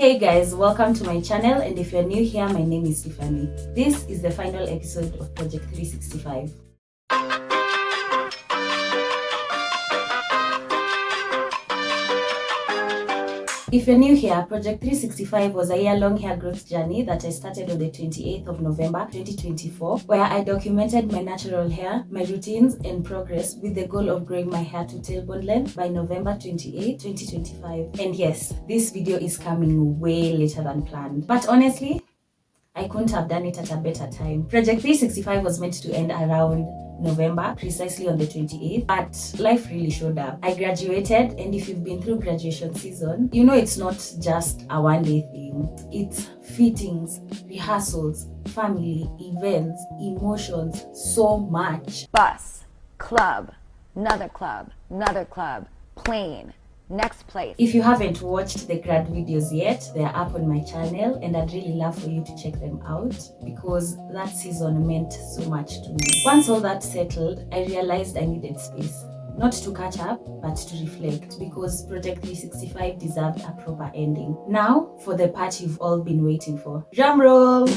Hey guys, welcome to my channel, and if you're new here, my name is Tiffany. This is the final episode of Project 365. If you're new here, Project 365 was a year-long hair growth journey that I started on the 28th of November 2024, where I documented my natural hair, my routines, and progress with the goal of growing my hair to tailbone length by November 28, 2025. And yes, this video is coming way later than planned. But honestly, I couldn't have done it at a better time. Project 365 was meant to end around November, precisely on the 28th, but life really showed up. I graduated, and if you've been through graduation season, you know it's not just a one-day thing. It's fittings, rehearsals, family, events, emotions, so much. Bus, club, another club, plane, next place. If you haven't watched the grad videos yet, they're up on my channel, and I'd really love for you to check them out because that season meant so much to me. Once all that settled, I realized I needed space. Not to catch up, but to reflect, because Project 365 deserved a proper ending. Now, for the part you've all been waiting for. Drum roll!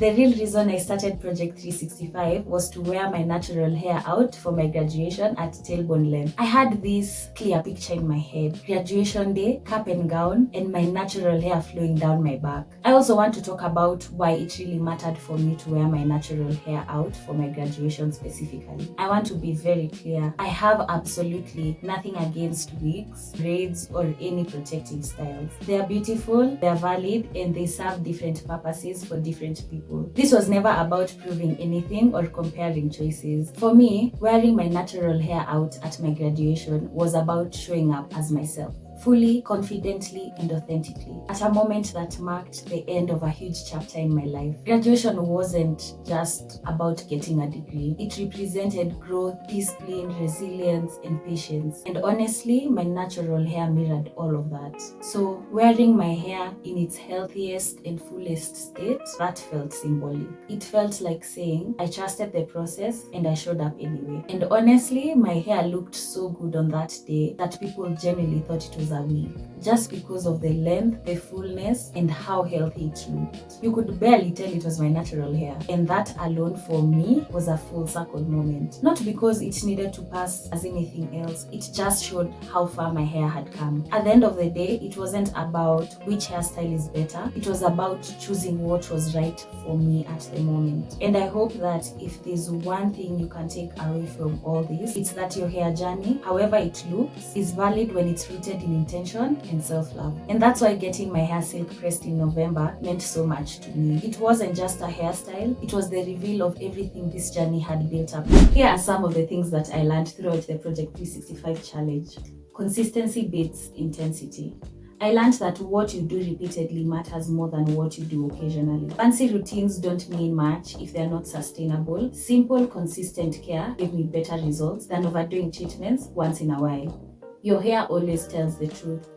The real reason I started Project 365 was to wear my natural hair out for my graduation at tailbone length. I had this clear picture in my head: graduation day, cap and gown, and my natural hair flowing down my back. I also want to talk about why it really mattered for me to wear my natural hair out for my graduation specifically. I want to be very clear. I have absolutely nothing against wigs, braids, or any protective styles. They are beautiful, they are valid, and they serve different purposes for different people. This was never about proving anything or comparing choices. For me, wearing my natural hair out at my graduation was about showing up as myself, fully, confidently, and authentically, at a moment that marked the end of a huge chapter in my life. Graduation wasn't just about getting a degree. It represented growth, discipline, resilience, and patience. And honestly, my natural hair mirrored all of that. So wearing my hair in its healthiest and fullest state, that felt symbolic. It felt like saying, I trusted the process and I showed up anyway. And honestly, my hair looked so good on that day that people genuinely thought it was a wig, just because of the length, the fullness, and how healthy it looked. You could barely tell it was my natural hair, and that alone for me was a full circle moment. Not because it needed to pass as anything else, it just showed how far my hair had come. At the end of the day, it wasn't about which hairstyle is better, it was about choosing what was right for me at the moment. And I hope that if there's one thing you can take away from all this, it's that your hair journey, however it looks, is valid when it's rooted in intention and self-love. And that's why getting my hair silk pressed in November meant so much to me. It wasn't just a hairstyle, it was the reveal of everything this journey had built up. Here are some of the things that I learned throughout the Project 365 challenge. Consistency beats intensity. I learned that what you do repeatedly matters more than what you do occasionally. Fancy routines don't mean much if they're not sustainable. Simple, consistent care gave me better results than overdoing treatments once in a while. Your hair always tells the truth.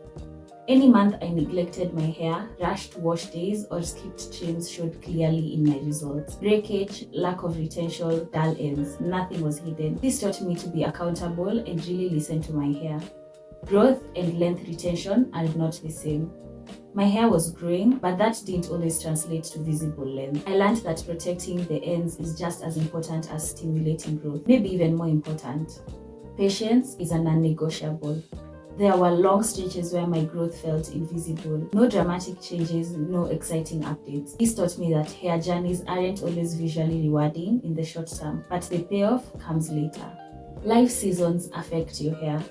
Any month I neglected my hair, rushed wash days, or skipped trims showed clearly in my results. Breakage, lack of retention, dull ends, nothing was hidden. This taught me to be accountable and really listen to my hair. Growth and length retention are not the same. My hair was growing, but that didn't always translate to visible length. I learned that protecting the ends is just as important as stimulating growth, maybe even more important. Patience is a non-negotiable. There were long stretches where my growth felt invisible. No dramatic changes, no exciting updates. This taught me that hair journeys aren't always visually rewarding in the short term, but the payoff comes later. Life seasons affect your hair.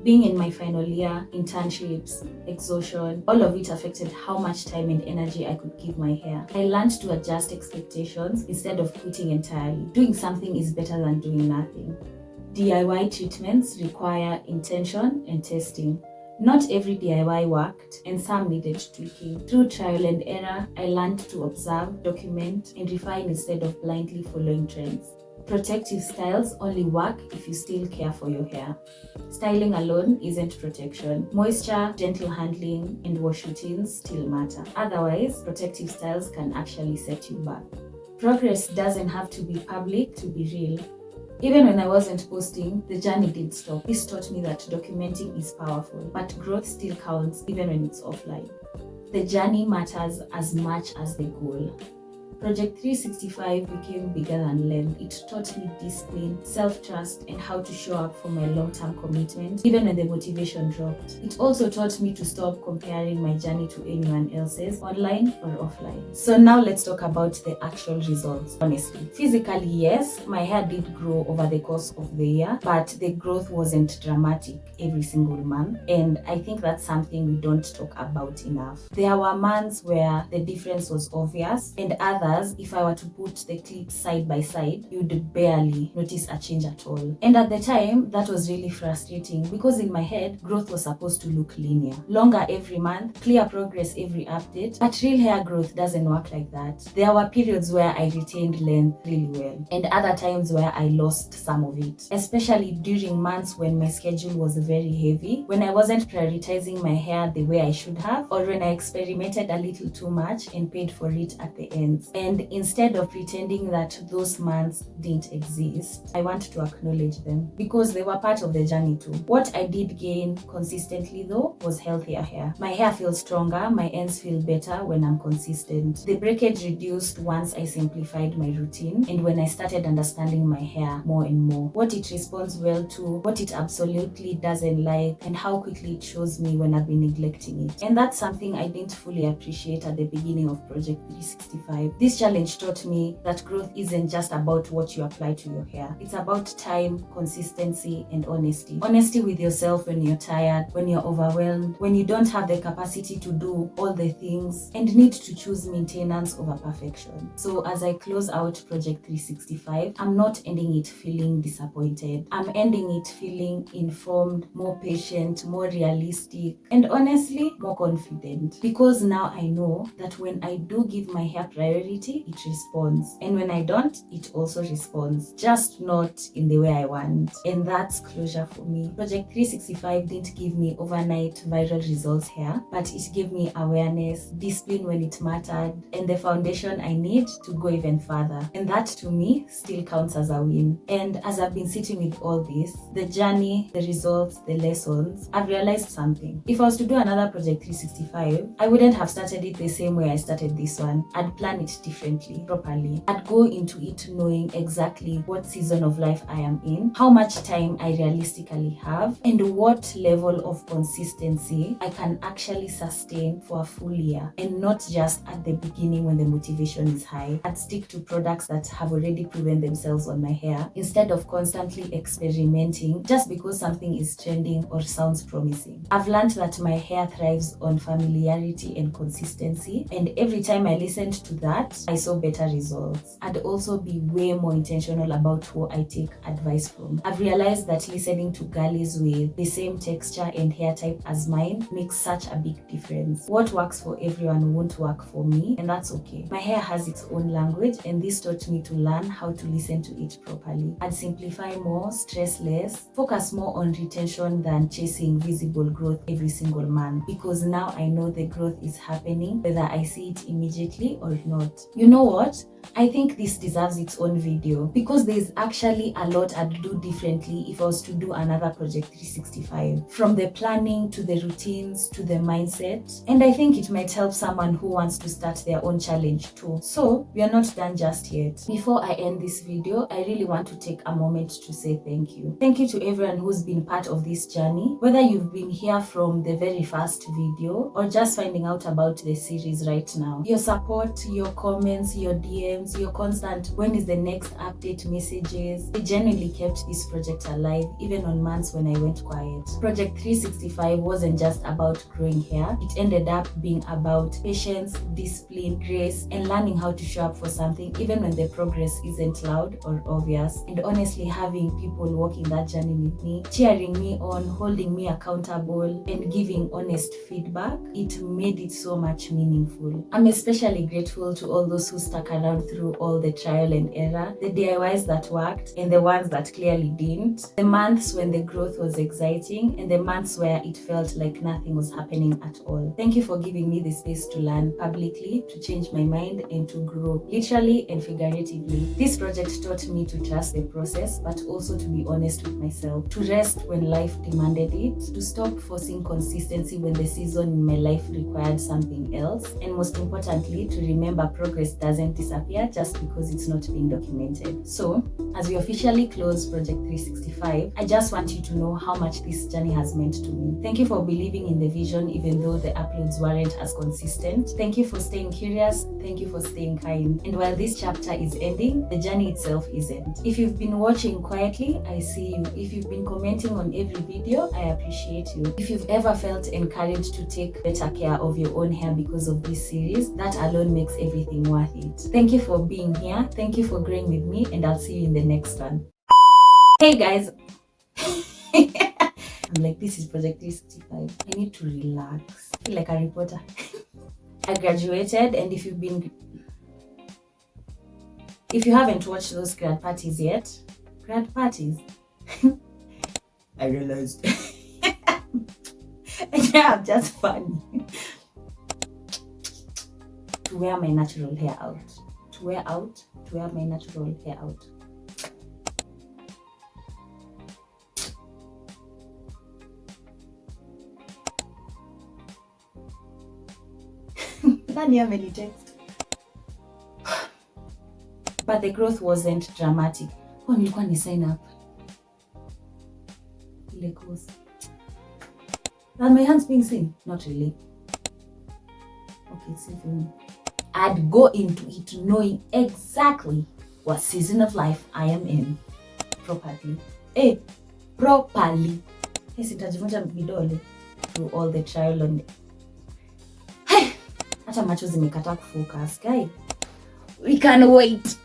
Being in my final year, internships, exhaustion, all of it affected how much time and energy I could give my hair. I learned to adjust expectations instead of quitting entirely. Doing something is better than doing nothing. DIY treatments require intention and testing. Not every DIY worked, and some needed tweaking. Through trial and error, I learned to observe, document, and refine instead of blindly following trends. Protective styles only work if you still care for your hair. Styling alone isn't protection. Moisture, gentle handling, and wash routines still matter. Otherwise, protective styles can actually set you back. Progress doesn't have to be public to be real. Even when I wasn't posting, the journey didn't stop. This taught me that documenting is powerful, but growth still counts even when it's offline. The journey matters as much as the goal. Project 365 became bigger than length. It taught me discipline, self-trust, and how to show up for my long-term commitment, even when the motivation dropped. It also taught me to stop comparing my journey to anyone else's, online or offline. So now let's talk about the actual results. Honestly, physically, yes, my hair did grow over the course of the year, but the growth wasn't dramatic every single month, and I think that's something we don't talk about enough. There were months where the difference was obvious, and others, if I were to put the clips side by side, you'd barely notice a change at all. And at the time, that was really frustrating because in my head, growth was supposed to look linear. Longer every month, clear progress every update, but real hair growth doesn't work like that. There were periods where I retained length really well, and other times where I lost some of it, especially during months when my schedule was very heavy, when I wasn't prioritizing my hair the way I should have, or when I experimented a little too much and paid for it at the ends. And instead of pretending that those months didn't exist, I want to acknowledge them because they were part of the journey too. What I did gain consistently though was healthier hair. My hair feels stronger, my ends feel better when I'm consistent. The breakage reduced once I simplified my routine and when I started understanding my hair more and more. What it responds well to, what it absolutely doesn't like, and how quickly it shows me when I've been neglecting it. And that's something I didn't fully appreciate at the beginning of Project 365. This challenge taught me that growth isn't just about what you apply to your hair. It's about time, consistency, and honesty. Honesty with yourself when you're tired, when you're overwhelmed, when you don't have the capacity to do all the things, and need to choose maintenance over perfection. So as I close out Project 365, I'm not ending it feeling disappointed. I'm ending it feeling informed, more patient, more realistic, and honestly, more confident. Because now I know that when I do give my hair priority, it responds. And when I don't, it also responds. Just not in the way I want. And that's closure for me. Project 365 didn't give me overnight viral results here, but it gave me awareness, discipline when it mattered, and the foundation I need to go even further. And that to me still counts as a win. And as I've been sitting with all this, the journey, the results, the lessons, I've realized something. If I was to do another Project 365, I wouldn't have started it the same way I started this one. I'd plan it differently, properly. I'd go into it knowing exactly what season of life I am in, how much time I realistically have, and what level of consistency I can actually sustain for a full year, and not just at the beginning when the motivation is high. I'd stick to products that have already proven themselves on my hair instead of constantly experimenting just because something is trending or sounds promising. I've learned that my hair thrives on familiarity and consistency, and every time I listened to that, I saw better results. I'd also be way more intentional about who I take advice from. I've realized that listening to girlies with the same texture and hair type as mine makes such a big difference. What works for everyone won't work for me, and that's okay. My hair has its own language, and this taught me to learn how to listen to it properly. I'd simplify more, stress less, focus more on retention than chasing visible growth every single month, because now I know the growth is happening whether I see it immediately or not. You know what? I think this deserves its own video because there's actually a lot I'd do differently if I was to do another Project 365. From the planning to the routines to the mindset. And I think it might help someone who wants to start their own challenge too. So we are not done just yet. Before I end this video, I really want to take a moment to say thank you. Thank you to everyone who's been part of this journey, whether you've been here from the very first video or just finding out about the series right now. Your support, your comments, your DMs, your constant when is the next update messages, it genuinely kept this project alive even on months when I went quiet. Project 365 wasn't just about growing hair, it ended up being about patience, discipline, grace, and learning how to show up for something even when the progress isn't loud or obvious. And honestly, having people walking that journey with me, cheering me on, holding me accountable, and giving honest feedback, it made it so much meaningful. I'm especially grateful to all all those who stuck around through all the trial and error, the DIYs that worked and the ones that clearly didn't, the months when the growth was exciting and the months where it felt like nothing was happening at all. Thank you for giving me the space to learn publicly, to change my mind, and to grow, literally and figuratively. This project taught me to trust the process, but also to be honest with myself, to rest when life demanded it, to stop forcing consistency when the season in my life required something else, and most importantly, to remember progress doesn't disappear just because it's not being documented. So, as we officially close Project 365, I just want you to know how much this journey has meant to me. Thank you for believing in the vision even though the uploads weren't as consistent. Thank you for staying curious. Thank you for staying kind. And while this chapter is ending, the journey itself isn't. If you've been watching quietly, I see you. If you've been commenting on every video, I appreciate you. If you've ever felt encouraged to take better care of your own hair because of this series, that alone makes everything worth it. Thank you for being here. Thank you for growing with me, and I'll see you in the next one. Hey guys. I'm like, this is Project 365. I need to relax. I feel like a reporter. I graduated, and if you haven't watched those grad parties yet, grad parties, I realized. Yeah, I'm just funny. To wear my natural hair out. To wear my natural hair out. But the growth wasn't dramatic. Oh, nilikuwa ni sign up. Ile course. Are my hands being seen? Not really. Okay, it's for me. I'd go into it knowing exactly what season of life I am in. Properly. Properly. Sitajivunja vidole through all the trial and hata macho zimekataa kufocus, guy. We can't wait.